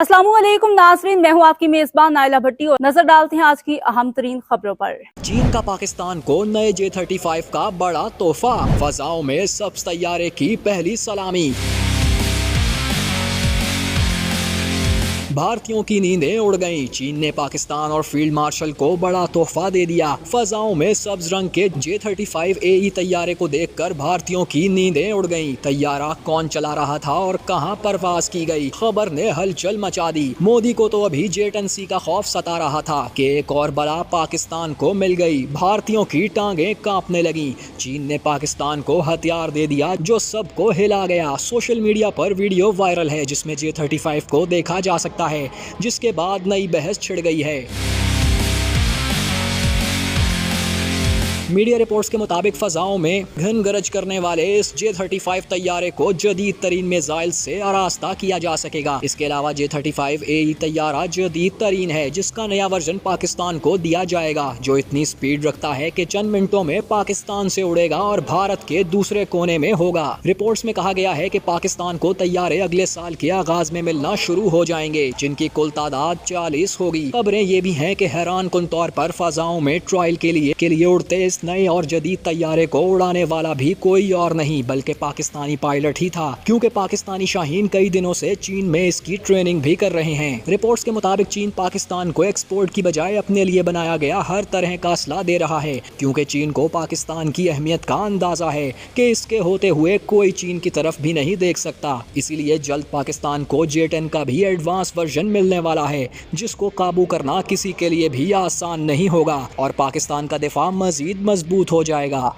अस्सलामुअलैकुम नाज़रीन, मैं हूँ आपकी मेज़बान नाइला भट्टी और नजर डालते हैं आज की अहम तरीन खबरों पर। चीन का पाकिस्तान को नए J-35 का बड़ा तोहफा, फजाओं में सब्ज तैयारे की पहली सलामी। भारतीयों की नींदें उड़ गईं। चीन ने पाकिस्तान और फील्ड मार्शल को बड़ा तोहफा दे दिया। फजाओं में सब्ज रंग के J-35 तैयारे को देखकर भारतीयों की नींदें उड़ गईं। तैयारा कौन चला रहा था और कहां परवाज की गई, खबर ने हलचल मचा दी। मोदी को तो अभी जेट-एंड-सी का खौफ सता रहा था कि एक और बला पाकिस्तान को मिल गई। भारतीयों की टांगें कांपने लगीं। चीन ने पाकिस्तान को हथियार दे दिया जो सबको हिला गया। सोशल मीडिया पर वीडियो वायरल है जिसमें J-35 को देखा जा सकता है, जिसके बाद नई बहस छिड़ गई है। मीडिया रिपोर्ट्स के मुताबिक फजाओं में घन गरज करने वाले इस J-35 तैयारे को जदीद तरीन मिसाइल से आरास्ता किया जा सकेगा। इसके अलावा J-35 तैयारा जदीद तरीन है जिसका नया वर्जन पाकिस्तान को दिया जाएगा, जो इतनी स्पीड रखता है कि चंद मिनटों में पाकिस्तान से उड़ेगा और भारत के दूसरे कोने में होगा। रिपोर्ट्स में कहा गया है कि पाकिस्तान को तैयारे अगले साल के आगाज में मिलना शुरू हो जाएंगे, जिनकी कुल तादाद 40 होगी। खबरें ये भी हैं कि हैरान कुन तौर पर फजाओं में ट्रायल के लिए उड़ते इस नए और जदीद तैयारे को उड़ाने वाला भी कोई और नहीं बल्कि पाकिस्तानी पायलट ही था, क्योंकि पाकिस्तानी शाहीन कई दिनों से चीन में इसकी ट्रेनिंग भी कर रहे हैं। रिपोर्ट्स के मुताबिक चीन पाकिस्तान को एक्सपोर्ट की बजाय अपने लिए बनाया गया हर तरह का असला दे रहा है, क्योंकि चीन को पाकिस्तान की अहमियत का अंदाजा है कि इसके होते हुए कोई चीन की तरफ भी नहीं देख सकता। इसीलिए जल्द पाकिस्तान को J-10 का भी एडवांस वर्जन मिलने वाला है, जिसको काबू करना किसी के लिए भी आसान नहीं होगा और पाकिस्तान का दिफा मजीद मजबूत हो जाएगा।